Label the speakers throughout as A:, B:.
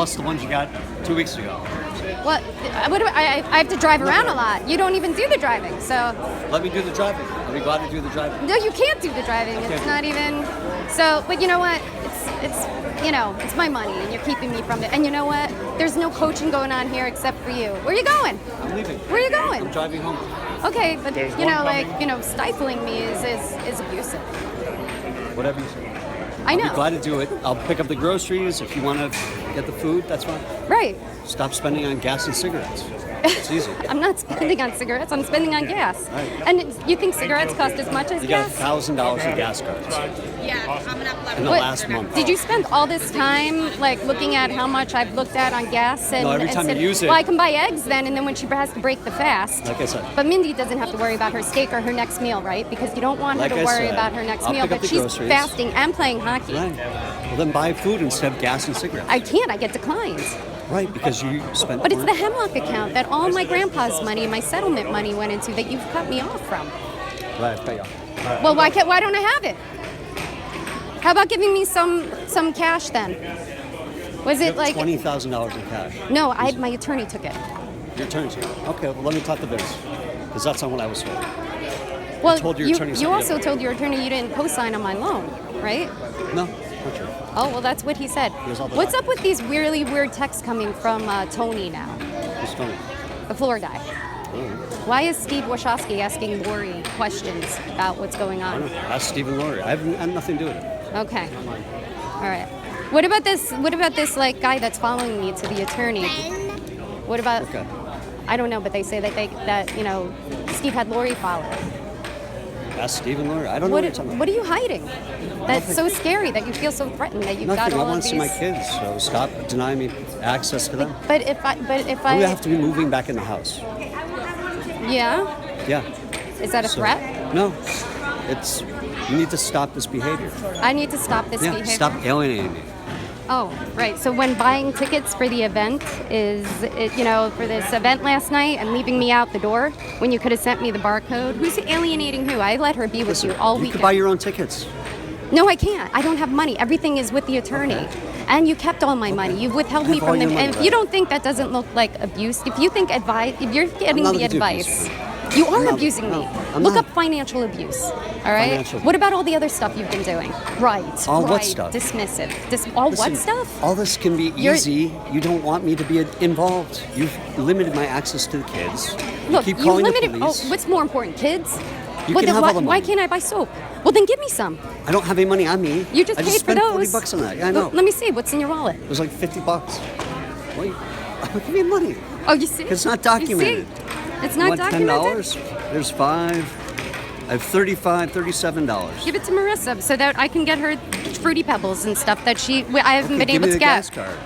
A: plus the ones you got 2 weeks ago.
B: Well, I have to drive around a lot. You don't even do the driving, so.
A: Let me do the driving. I'll be glad to do the driving.
B: No, you can't do the driving. It's not even. So, but you know what? It's my money, and you're keeping me from it. And you know what? There's no coaching going on here except for you. Where are you going?
A: I'm leaving.
B: Where are you going?
A: I'm driving home.
B: Okay, but stifling me is abusive.
A: Whatever you say.
B: I know.
A: I'll be glad to do it. I'll pick up the groceries. If you want to get the food, that's fine.
B: Right.
A: Stop spending on gas and cigarettes. It's easy.
B: I'm not spending on cigarettes. I'm spending on gas.
A: Right.
B: And you think cigarettes cost as much as
A: You
B: gas?
A: got $1,000 in gas cards in the last month.
B: Did you spend all this time looking at how much I've looked at on gas?
A: No, every time you use it.
B: Well, I can buy eggs then, and then when she has to break the fast.
A: Like I said.
B: But Mindy doesn't have to worry about her steak or her next meal, right? Because you don't want her to worry about her next meal. But she's fasting and playing hockey.
A: Right. Well, then buy food instead of gas and cigarettes.
B: I can't. I get declines.
A: Right, because you spent.
B: But it's the Hemlock account that all my grandpa's money, my settlement money went into that you've cut me off from.
A: Right, pay off. Right.
B: Well, why don't I have it? How about giving me some cash then? Was it like
A: $20,000 in cash?
B: No, my attorney took it.
A: Your attorney took it. Okay, well, let me talk to Vince, because that's not what I was told.
B: Well,
A: told your attorney
B: you also told your attorney you didn't co-sign on my loan, right?
A: No, not true.
B: Oh, well, that's what he said. What's up with these really weird texts coming from Tony now?
A: Who's Tony?
B: The floor guy.
A: Oh.
B: Why is Steve Wachowski asking Lori questions about what's going on?
A: I don't know. Ask Steve and Lori. I have nothing to do with it.
B: Okay. All right. What about this guy that's following me to the attorney? What about?
A: Okay.
B: I don't know, but they say that Steve had Lori followed.
A: Ask Steve and Lori. I don't know what you're talking about.
B: What are you hiding? That's so scary that you feel so threatened that you've got all
A: I want
B: of
A: to
B: these.
A: see my kids, so stop denying me access to them.
B: But if I
A: We have to be moving back in the house.
B: Yeah.
A: Yeah.
B: Is that a threat?
A: No. You need to stop this behavior.
B: I need to stop this behavior.
A: Stop alienating me.
B: Oh, right. So when buying tickets for the event for this event last night and leaving me out the door when you could have sent me the barcode, who's alienating who? I let her be with you all weekend.
A: You can buy your own tickets.
B: No, I can't. I don't have money. Everything is with the attorney.
A: Okay.
B: And you kept all my money. You withheld me from them. And if you don't think that doesn't look like abuse, if you're getting the advice, you are abusing me. Look up financial abuse. All right. What about all the other stuff you've been doing? Right.
A: What stuff?
B: Dismissive. Listen, what stuff?
A: All this can be easy. You don't want me to be involved. You've limited my access to the kids.
B: Look,
A: you keep calling
B: limited.
A: the police.
B: Oh, what's more important, kids?
A: You can have all the money.
B: Why can't I buy soap? Well, then give me some.
A: I don't have any money on me.
B: You just
A: I
B: paid for those.
A: $40 on that. Yeah, I know.
B: Let me see. What's in your wallet?
A: It was like $50. Wait, give me money.
B: Oh, you see?
A: It's not documented.
B: It's not documented.
A: $10. There's $5. I have $35, $37.
B: Give it to Marissa so that I can get her fruity pebbles and stuff that I haven't been able to get.
A: Gas card.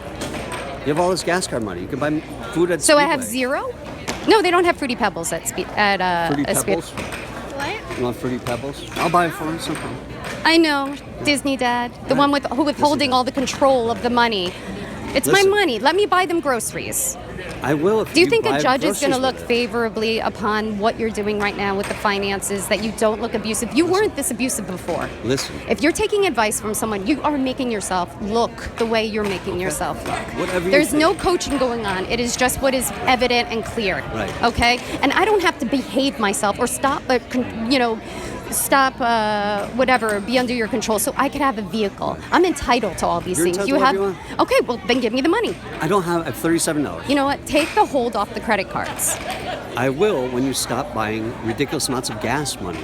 A: You have all this gas card money. You can buy food at Speedway.
B: So I have zero? No, they don't have fruity pebbles at
A: Fruity Pebbles?
B: What?
A: You want Fruity Pebbles? I'll buy it for you sometime.
B: I know, Disney Dad, the one withholding all the control of the money. It's my money. Let me buy them groceries.
A: I will.
B: Do you think a judge is going to look favorably upon what you're doing right now with the finances, that you don't look abusive? You weren't this abusive before.
A: Listen.
B: If you're taking advice from someone, you are making yourself look the way you're making yourself look.
A: Whatever
B: There's no coaching going on. It is just what is evident and clear.
A: Right.
B: Okay? And I don't have to behave myself or stop, be under your control so I could have a vehicle. I'm entitled to all these things.
A: You have.
B: Okay, well then give me the money.
A: I have $37.
B: You know what? Take the hold off the credit cards.
A: I will when you stop buying ridiculous amounts of gas money.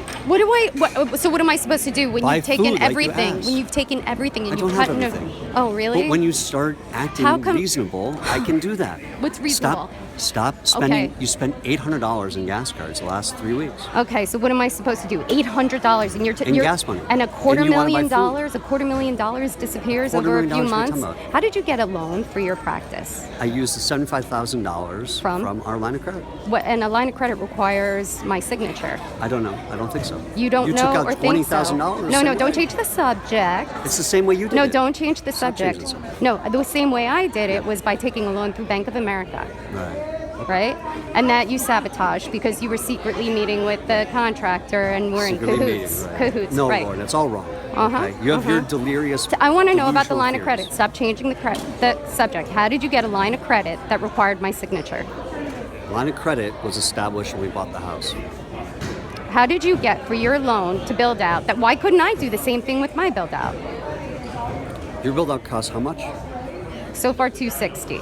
B: So what am I supposed to do when you've taken everything? When you've taken everything and
A: you
B: cut
A: have everything.
B: Oh, really?
A: But when you start acting reasonable, I can do that.
B: What's reasonable?
A: Stop spending. Okay. You spent $800 in gas cards the last 3 weeks.
B: Okay, so what am I supposed to do? $800 and
A: in gas money.
B: And $250,000 disappears over a few months. How did you get a loan for your practice?
A: I used the $75,000 from our line of credit.
B: And a line of credit requires my signature.
A: I don't know. I don't think so.
B: You don't know
A: took out
B: or think so?
A: $20,000.
B: No, don't change the subject.
A: It's the same way you did
B: No,
A: it.
B: don't change the subject. No, the same way I did it was by taking a loan through Bank of America.
A: Right.
B: right? And that you sabotaged because you were secretly meeting with the contractor and were in
A: Secretly
B: cahoots.
A: meeting, right.
B: Cahoots,
A: No,
B: right?
A: Lauren, that's all wrong.
B: Uh-huh,
A: Okay? You have your delirious.
B: I want to know about the
A: delusional
B: line of
A: fears.
B: credit. Stop changing the subject. How did you get a line of credit that required my signature?
A: Line of credit was established when we bought the house.
B: How did you get for your loan to build out that? Why couldn't I do the same thing with my build out?
A: Your build out cost how much?
B: So far, $260.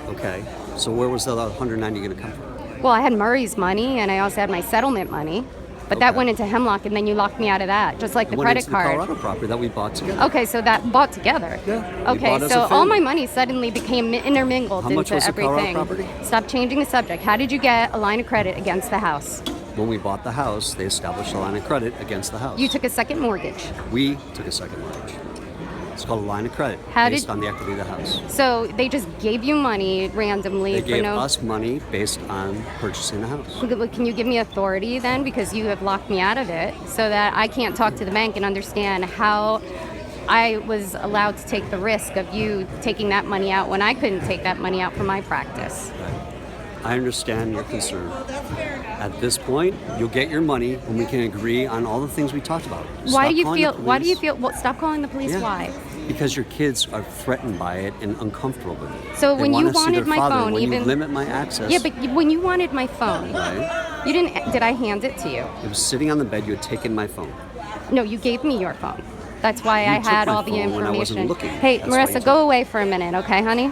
A: Okay. So where was the other 190 going to come from?
B: Well, I had Murray's money, and I also had my settlement money, but that
A: Okay.
B: went into Hemlock, and then you locked me out of that, just like the
A: It went
B: credit
A: into
B: card.
A: the Colorado property that we bought together.
B: Okay, so that bought together.
A: Yeah, we
B: Okay,
A: bought as
B: so
A: a
B: all
A: family.
B: my money suddenly became intermingled
A: How much
B: into
A: was the Colorado
B: everything.
A: property?
B: Stop changing the subject. How did you get a line of credit against the house?
A: When we bought the house, they established a line of credit against the house.
B: You took a second mortgage.
A: We took a second mortgage. It's called a line of credit
B: How
A: based
B: did-
A: on the equity of the house.
B: So they just gave you money randomly
A: They
B: for
A: gave
B: no.
A: us money based on purchasing the house.
B: Can you give me authority then, because you have locked me out of it, so that I can't talk to the bank and understand how I was allowed to take the risk of you taking that money out when I couldn't take that money out for my practice?
A: I understand your concern. At this point, you'll get your money when we can agree on all the things we talked about.
B: Why
A: Stop
B: do you
A: calling
B: feel?
A: the
B: Why do you
A: police.
B: feel? Well, stop calling the police.
A: Yeah.
B: Why?
A: Because your kids are threatened by it and uncomfortable with it.
B: So
A: They
B: when you
A: wanna see
B: wanted
A: their
B: my
A: father.
B: phone,
A: when you
B: even-
A: limit my access,
B: Yeah, but when you wanted my phone,
A: right?
B: you didn't. Did I hand it to you?
A: It was sitting on the bed. You had taken my phone.
B: No, you gave me your phone. That's why
A: You
B: I
A: took
B: had
A: my
B: all the
A: phone when I wasn't
B: information.
A: looking.
B: Hey,
A: That's why you
B: Marissa,
A: took
B: go
A: it.
B: away for a minute, okay, honey?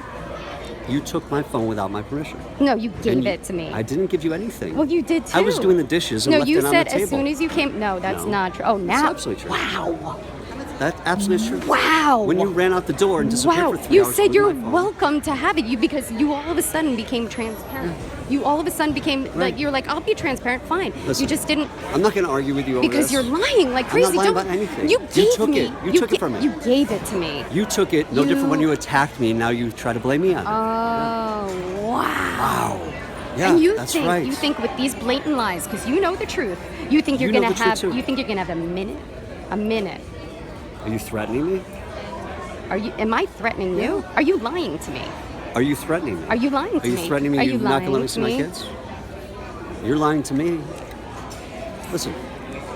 A: You took my phone without my permission.
B: No, you gave
A: And
B: it to me.
A: I didn't give you anything.
B: Well, you did too.
A: I was doing the dishes and
B: No,
A: left
B: you
A: it on the
B: said
A: table.
B: as soon as you came. No, that's
A: No.
B: not true. Oh,
A: It's
B: now.
A: absolutely true.
B: Wow.
A: That's absolutely true.
B: Wow.
A: When you ran out the door and disappeared
B: Wow.
A: for 3
B: You
A: hours
B: said
A: with
B: you're
A: my phone.
B: welcome to have it. You because you all of a sudden became transparent. You all of a sudden became like you're like, I'll be transparent, fine.
A: Listen,
B: you just didn't
A: I'm not going to argue with you over
B: because
A: this.
B: you're lying like
A: I'm
B: crazy.
A: not lying
B: Don't
A: about anything.
B: You
A: You
B: gave
A: took
B: me.
A: it. You took it from me.
B: You gave it to me.
A: You took it. No different when you attacked me. Now you try to blame me on it.
B: Oh wow.
A: Wow. Yeah,
B: And you
A: that's
B: think
A: right.
B: you think with these blatant lies, because you know the truth, you think you're
A: You know
B: gonna
A: the truth,
B: have
A: too.
B: you think you're gonna have a minute? A minute.
A: Are you threatening me?
B: Am I threatening you? Are you lying to me?
A: Are you threatening me?
B: Are you lying to
A: Are you
B: me?
A: threatening me?
B: Are
A: You're
B: you
A: not going to let
B: lying
A: me
B: to
A: see my
B: me?
A: kids? You're lying to me. Listen,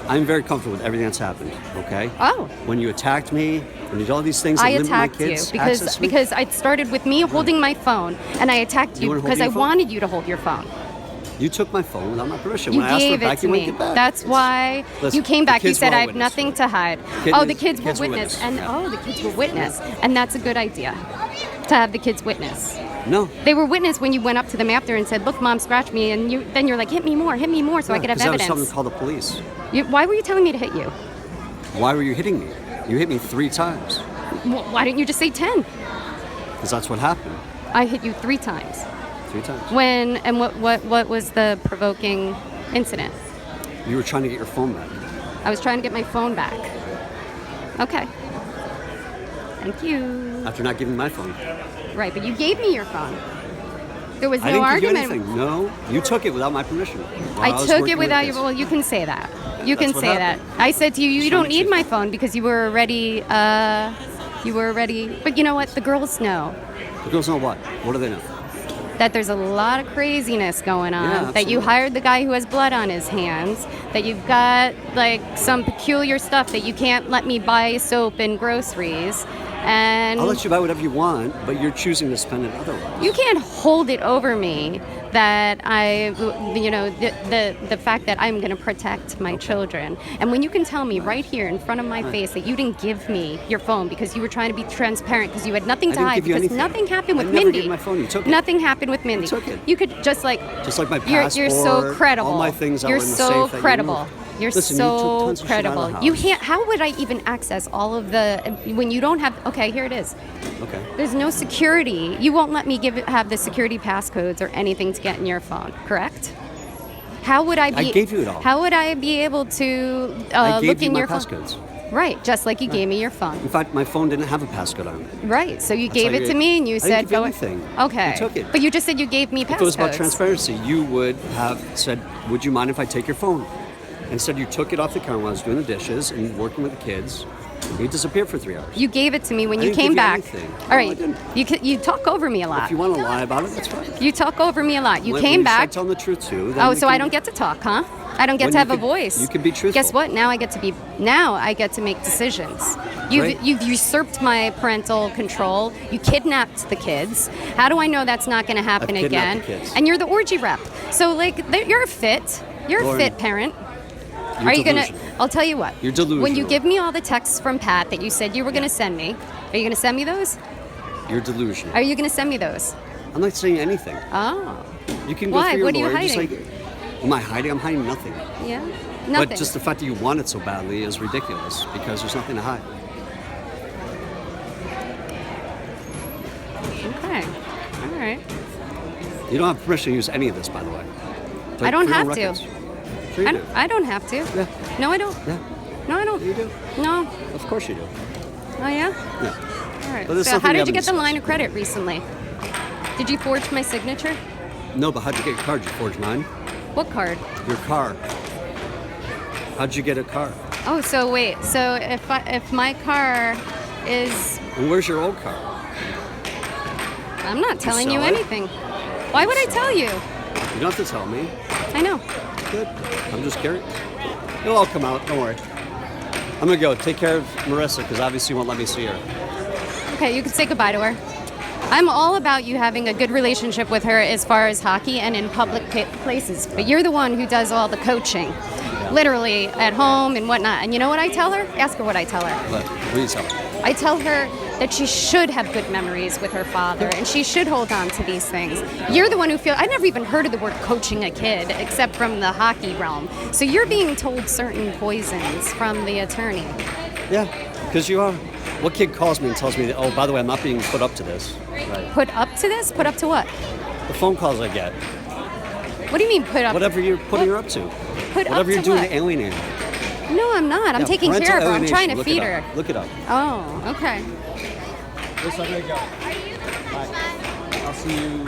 A: I'm very comfortable with everything that's happened. Okay.
B: Oh.
A: When you attacked me, when you did all these things that
B: I
A: limit my
B: attacked you
A: kids' access to me,
B: because it started with me holding my phone, and I attacked
A: You
B: you
A: weren't
B: because I
A: holding your phone?
B: wanted you to hold your phone.
A: you took my phone without my permission.
B: You
A: When I asked for
B: gave
A: it back,
B: it to
A: you wouldn't
B: me.
A: give it back.
B: That's why
A: Listen,
B: you came
A: the
B: back. You
A: kids
B: said
A: were
B: I
A: all
B: have
A: witness
B: nothing
A: to
B: to
A: it.
B: hide.
A: Kid-
B: Oh, the kids
A: kids
B: were
A: were
B: witness,
A: witness,
B: and
A: yeah.
B: the kids were witness, and that's a good idea to have the kids witness.
A: No.
B: They were witness when you went up to them after and said, "Look, Mom scratched me," and then you're like, "Hit me more, so I could have
A: Because I was telling them
B: evidence."
A: to call the police.
B: Why were you telling me to hit you?
A: Why were you hitting me? You hit me 3 times.
B: Why didn't you just say 10?
A: Because that's what happened.
B: I hit you 3 times.
A: 3 times.
B: When and what was the provoking incident?
A: You were trying to get your phone back.
B: I was trying to get my phone back. Okay. Thank you.
A: After not giving my phone.
B: Right, but you gave me your phone. There was
A: I
B: no
A: didn't
B: argument.
A: give you anything. No, you took it without my permission. while
B: I
A: was
B: took
A: working
B: it
A: with
B: without
A: kids.
B: your. Well, you can say that. You can
A: That's what
B: say that.
A: happened.
B: I said to you, you
A: Just
B: don't
A: trying to
B: need
A: cheat.
B: my phone because you were already. You were already. But you know what? The girls know
A: The girls know what? What do they know?
B: that there's a lot of craziness going on.
A: Yeah,
B: That you
A: absolutely.
B: hired the guy who has blood on his hands. That you've got like some peculiar stuff that you can't let me buy soap and groceries. And
A: I'll let you buy whatever you want, but you're choosing to spend it otherwise.
B: you can't hold it over me that the fact that I'm going to protect my children. And when you can tell me right here in front of my face that you didn't give me your phone because you were trying to be transparent because you had nothing
A: I
B: to
A: didn't
B: hide
A: give you
B: because
A: anything.
B: nothing happened with
A: I never
B: Mindy.
A: gave my phone. You took it.
B: Nothing happened with Mindy.
A: took it.
B: You could just like
A: my
B: you're so
A: passport,
B: credible.
A: all my things that
B: you're
A: were in the
B: so
A: safe that you
B: credible.
A: moved.
B: You're
A: Listen, you took
B: so
A: tons of shit out of
B: credible.
A: the
B: You
A: house.
B: can't. How would I even access all of the when you don't have? Okay, here it is.
A: Okay.
B: There's no security. You won't let me have the security passcodes or anything to get in your phone, correct? How would I be?
A: I gave you it all.
B: How would I be able to
A: I gave
B: look
A: you
B: in
A: my
B: your phone?
A: passcodes.
B: Right, just like you gave me your phone.
A: In fact, my phone didn't have a passcode on it.
B: Right, so you
A: That's
B: gave
A: how
B: it
A: you-
B: to me and you
A: I
B: said
A: didn't give you
B: go.
A: anything.
B: Okay,
A: You took it.
B: but you just said you gave me passcodes.
A: If it was about transparency, you would have said, would you mind if I take your phone? Instead, you took it off the counter while I was doing the dishes and working with the kids. He disappeared for 3 hours.
B: You gave it to me when
A: I
B: you
A: didn't
B: came
A: give you
B: back.
A: anything.
B: All
A: No,
B: right.
A: I didn't.
B: You talk over me a lot.
A: If you want to lie about it, that's fine.
B: You talk over me a lot. You
A: When
B: came
A: you
B: back.
A: start telling the truth too. Then
B: Oh,
A: we
B: so
A: can-
B: I don't get to talk, huh? I don't get
A: When
B: to
A: you
B: have a
A: can-
B: voice.
A: you can be truthful.
B: Guess what? Now I get to make decisions.
A: Right.
B: You've usurped my parental control. You kidnapped the kids. How do I know that's not going to happen
A: I've
B: again?
A: kidnapped the kids.
B: And you're the orgy rep. So like you're fit. You're a
A: Lauren,
B: fit parent.
A: You're
B: Are you gonna?
A: delusional.
B: I'll tell you what.
A: You're delusional.
B: When you give me all the texts from Pat that you said you were going to send me, are you going to send me those?
A: You're delusional.
B: Are you going to send me those?
A: I'm not saying anything.
B: Oh,
A: You can go
B: Why?
A: through your
B: What are you
A: lawyer, just
B: hiding?
A: like, am I hiding? I'm hiding nothing.
B: yeah, nothing.
A: But just the fact that you want it so badly is ridiculous because there's nothing to hide.
B: Okay. All right.
A: You don't have permission to use any of this, by the way.
B: I don't
A: For your own
B: have to.
A: records. Sure you do.
B: I don't have to.
A: Yeah.
B: No, I don't.
A: Yeah.
B: No, I don't.
A: You do.
B: No.
A: Of course you do.
B: Oh, yeah?
A: Yeah.
B: All right.
A: But there's
B: So
A: something
B: how
A: we
B: did you
A: haven't
B: get the
A: discussed.
B: line of credit recently? Did you forge my signature?
A: No, but how'd you get your car? Did you forge mine?
B: What card?
A: Your car. How'd you get a car?
B: Oh, so wait. So if my car is...
A: And where's your old car?
B: I'm not telling you
A: sell it?
B: anything. Why would I tell you?
A: You don't have to tell me.
B: I know.
A: Good. I'm just curious. It'll all come out. Don't worry. I'm gonna go. Take care of Marissa because obviously you won't let me see her.
B: Okay, you can say goodbye to her. I'm all about you having a good relationship with her as far as hockey and in public places. But you're the one who does all the coaching, literally at home and whatnot. And you know what I tell her? Ask her what I tell her.
A: What do you tell her?
B: I tell her that she should have good memories with her father and she should hold on to these things. You're the one who I never even heard of the word coaching a kid except from the hockey realm. So you're being told certain poisons from the attorney.
A: Yeah, because you are. What kid calls me and tells me that, oh, by the way, I'm not being put up to this? Right.
B: Put up to this? Put up to what?
A: The phone calls I get.
B: What do you mean put up?
A: Whatever you're putting her up to.
B: Put
A: Whatever
B: up
A: you're
B: to
A: doing
B: what?
A: to alienate her.
B: No, I'm not. I'm
A: Yeah,
B: taking
A: parental
B: care of her. I'm
A: alienation.
B: trying to
A: Look
B: feed
A: it up.
B: her.
A: Look it up.
B: Oh, okay.
A: Yes, I'm gonna go. Bye. I'll see you.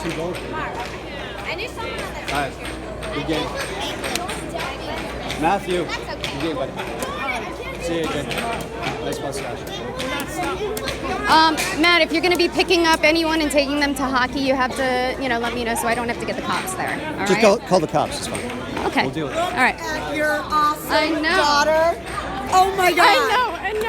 A: Two goals.
C: I knew someone on that.
A: All right. Good game. Matthew. Good game, buddy. See you again. Nice mustache.
B: Matt, if you're going to be picking up anyone and taking them to hockey, you have to, let me know so I don't have to get the cops there. All
A: Just
B: right?
A: call the cops. It's fine.
B: Okay.
A: We'll deal with it.
B: All right.
C: And your awesome
B: I know.
C: daughter. Oh my God.
B: I know.